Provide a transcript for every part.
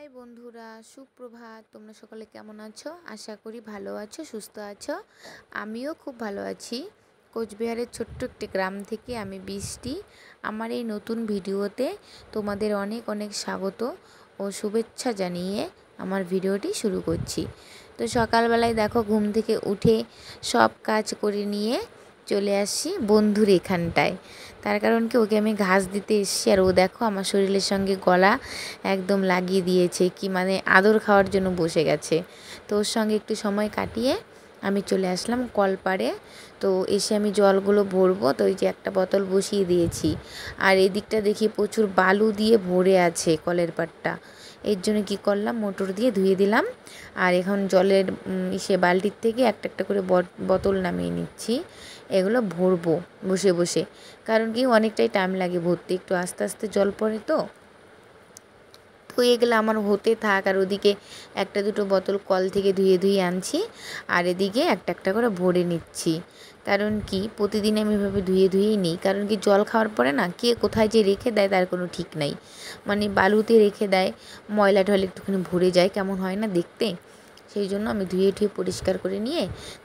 High বন্ধুরা, সুপ্রভাত। তোমরা সকলে কেমন আছো? আশা করি ভালো আছো, সুস্থ আছো। আমিও খুব ভালো আছি। কোচবিহারের ছোট্ট একটি গ্রাম থেকে আমি বৃষ্টি। আমার এই নতুন ভিডিওতে তোমাদের অনেক অনেক স্বাগত ও শুভেচ্ছা জানিয়ে আমার ভিডিওটি শুরু করছি। তো সকালবেলায় দেখো ঘুম থেকে উঠে সব কাজ করে নিয়ে চলে আসছি বন্ধুর এখানটায়। তার কারণ কি, ওকে আমি ঘাস দিতে এসেছি আর ও দেখো আমার শরীরের সঙ্গে গলা একদম লাগিয়ে দিয়েছে, কি মানে আদর খাওয়ার জন্য বসে গেছে। তো ওর সঙ্গে একটু সময় কাটিয়ে আমি চলে আসলাম কলপাড়ে। তো এসে আমি জলগুলো ভরবো, তো ওই যে একটা বোতল বসিয়ে দিয়েছি। আর এদিকটা দেখি প্রচুর বালু দিয়ে ভরে আছে কলের পাড়টা। এর জন্য কী করলাম, মোটর দিয়ে ধুয়ে দিলাম। আর এখন জলের বালতির থেকে একটা একটা করে বোতল নামিয়ে নিচ্ছি। এগুলো ভরবো বসে বসে, কারণ কি অনেকটাই টাইম লাগে ভরতে, একটু আস্তে আস্তে জল পড়ে তো এগুলো আমার হতে থাক। আর ওদিকে একটা দুটো বোতল কল থেকে ধুয়ে ধুয়ে আনছি, আর এদিকে একটা একটা করে ভরে নিচ্ছি। কারণ কি প্রতিদিন আমি এভাবে ধুয়ে ধুয়েই নিই, কারণ কি জল খাওয়ার পরে না কে কোথায় যে রেখে দেয় তার কোনো ঠিক নাই। মানে বালুতে রেখে দেয়, ময়লা টয়লা একটুখানি ভরে যায়, কেমন হয় না দেখতে। সেই জন্য আমি ধুয়ে ঠুয়ে পরিষ্কার করে নিয়ে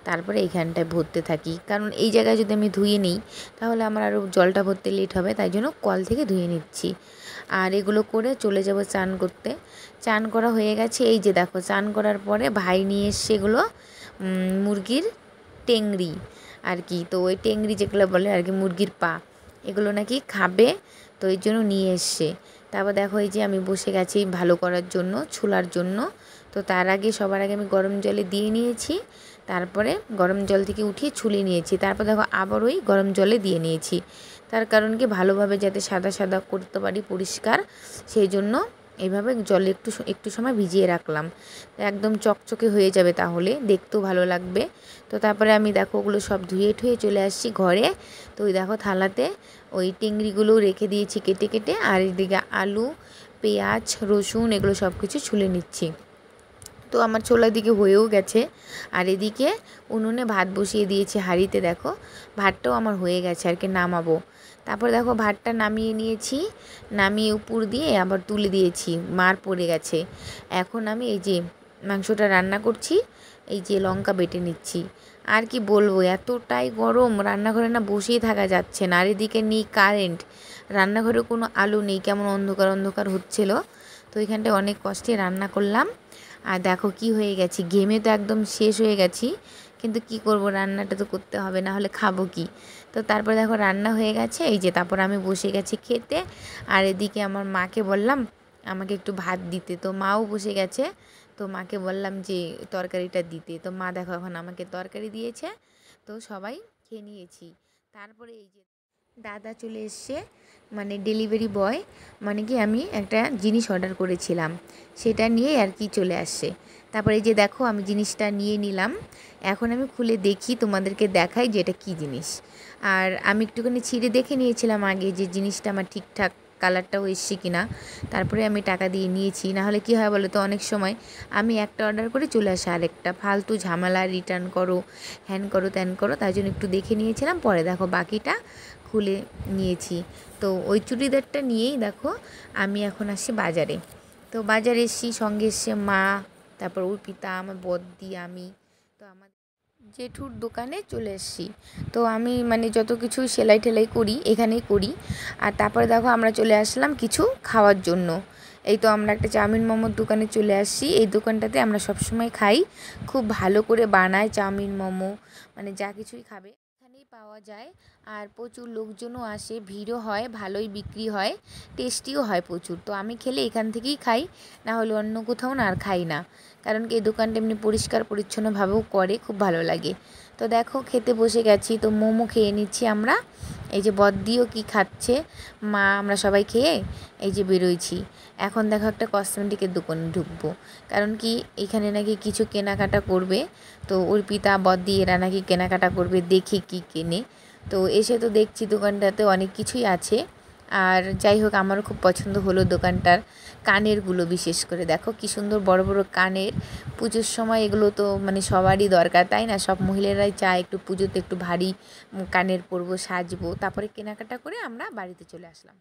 তারপরে এইখানটায় ভরতে থাকি। কারণ এই জায়গায় যদি আমি ধুয়ে নিই তাহলে আমার আরও জলটা ভরতে লেট হবে, তাই জন্য কল থেকে ধুয়ে নিচ্ছি। আর এগুলো করে চলে যাব চান করতে। চান করা হয়ে গেছে। এই যে দেখো, চান করার পরে ভাই নিয়ে এসছে এগুলো মুরগির টেংরি আর কি। তো ওই টেংরি যেগুলো বলে আর কি, মুরগির পা, এগুলো নাকি খাবে, তো এই জন্য নিয়ে এসছে। তারপর দেখো এই যে আমি বসে গেছি ভালো করার জন্য, ছুলার জন্য। তো তার আগে সবার আগে আমি গরম জলে দিয়ে নিয়েছি, তারপরে গরম জল থেকে উঠিয়ে ছুলে নিয়েছি। তারপর দেখো আবার ওই গরম জলে দিয়ে নিয়েছি, তার কারণ কি ভালোভাবে যাতে সাদা সাদা করতে পারি পরিষ্কার, সেই জন্য এইভাবে জলে একটু সময় ভিজিয়ে রাখলাম। একদম চকচকে হয়ে যাবে, তাহলে দেখতেও ভালো লাগবে। তো তারপরে আমি দেখো ওগুলো সব ধুয়ে ঠুয়ে চলে আসছি ঘরে। তো ওই দেখো থালাতে ওই টেংরিগুলোও রেখে দিয়েছি কেটে কেটে, আর এদিকে আলু, পেঁয়াজ, রসুন এগুলো সব কিছু ছুলে নিচ্ছি। তো আমার ছোলার দিকে হয়েও গেছে। আর এদিকে উনুনে ভাত বসিয়ে দিয়েছি হাঁড়িতে, দেখো ভাতটাও আমার হয়ে গেছে আর কি, নামাবো। তারপর দেখো ভাতটা নামিয়ে নিয়েছি, নামিয়ে উপর দিয়ে আবার তুলে দিয়েছি, মার পড়ে গেছে। এখন আমি এই যে মাংসটা রান্না করছি, এই যে লঙ্কা বেটে নিচ্ছি। আর কি বলবো, এতটাই গরম, রান্নাঘরে না বসেই থাকা যাচ্ছে না। আর এদিকে নেই কারেন্ট, রান্নাঘরে কোনো আলো নেই, কেমন অন্ধকার অন্ধকার হচ্ছিল। তো এখানটায় অনেক কষ্টে রান্না করলাম। আর দেখো কি হয়ে গেছি, ঘেমে তো একদম শেষ হয়ে গেছি, কিন্তু কি করব, রান্নাটা তো করতে হবে, না হলে খাবো কি। তো তারপর দেখো রান্না হয়ে গেছে, এই যে তারপর আমি বসে গেছি খেতে। আর এদিকে আমার মাকে বললাম আমাকে একটু ভাত দিতে, তো মাও বসে গেছে। তো মাকে বললাম যে তরকারিটা দিতে, তো মা দেখো এখন আমাকে তরকারি দিয়েছে। তো সবাই খেয়ে নিয়েছি। তারপরে এই যে দাদা চলে এসছে, মানে ডেলিভারি বয়, মানে কি আমি একটা জিনিস অর্ডার করেছিলাম, সেটা নিয়ে আর কি চলে আসছে। তারপরে এই যে দেখো আমি জিনিসটা নিয়ে নিলাম। এখন আমি খুলে দেখি, তোমাদেরকে দেখাই যে এটা কী জিনিস। আর আমি একটুখানি ছিঁড়ে দেখে নিয়েছিলাম আগে যে জিনিসটা আমার ঠিকঠাক কালারটাও এসছে কি না। তারপরে আমি টাকা দিয়ে নিয়েছি। না হলে কী হয় বলো তো, অনেক সময় আমি একটা অর্ডার করে চলে আসে আরেকটা, ফালতু ঝামেলা, রিটার্ন করো, হ্যান করো ত্যান করো, তাই জন্য একটু দেখে নিয়েছিলাম। পরে দেখো বাকিটা খুলে নিয়েছি। তো ওই চুড়িদারটা নিয়েই দেখো আমি এখন আসছি বাজারে। তো বাজারে এসছি, সঙ্গে এসছে মা, তারপর অর্পিতা, আমার বদ্দি, আমি। তো আমার জেঠুর দোকানে চলে এসেছি। তো আমি মানে যত কিছু সেলাই টেলাই করি এখানেই করি। আর তারপরে দেখো আমরা চলে আসলাম কিছু খাওয়ার জন্য। এই তো আমরা একটা চাউমিন মোমোর দোকানে চলে আসছি। এই দোকানটাতে আমরা সবসময় খাই, খুব ভালো করে বানায় চাউমিন মোমো, মানে যা কিছুই খাবে এখানেই পাওয়া যায়। আর প্রচুর লোকজনও আসে, ভিড়ও হয়, ভালোই বিক্রি হয়, টেস্টিও হয় প্রচুর। তো আমি খেলে এখান থেকেই খাই, না হলে অন্য কোথাও না আর খাই না। কারণ কি এই দোকানটা এমনি পরিষ্কার পরিচ্ছন্নভাবেও করে, খুব ভালো লাগে। তো দেখো খেতে বসে গেছি, তো মোমো খেয়ে নিচ্ছি আমরা। এই যে বদ্দিও কি খাচ্ছে, মা, আমরা সবাই খেয়ে এই যে বেরোইছি। এখন দেখো একটা কসমেটিকের দোকানে ঢুকবো, কারণ কি এখানে নাকি কিছু কেনাকাটা করবে। তো অর্পিতা, বদ্দি এরা নাকি কেনাকাটা করবে, দেখি কি কেনে। তো এসে তো দেখছি দোকানটাতে অনেক কিছুই আছে। আর যাই হোক, আমারও খুব পছন্দ হলো দোকানটার কানেরগুলো, বিশেষ করে দেখো কি সুন্দর বড় বড় কানের। পুজোর সময় এগুলো তো মানে সবারই দরকার, তাই না? সব মহিলারাই চায় একটু পুজোতে একটু ভারী কানের পরবো, সাজবো। তারপরে কেনাকাটা করে আমরা বাড়িতে চলে আসলাম।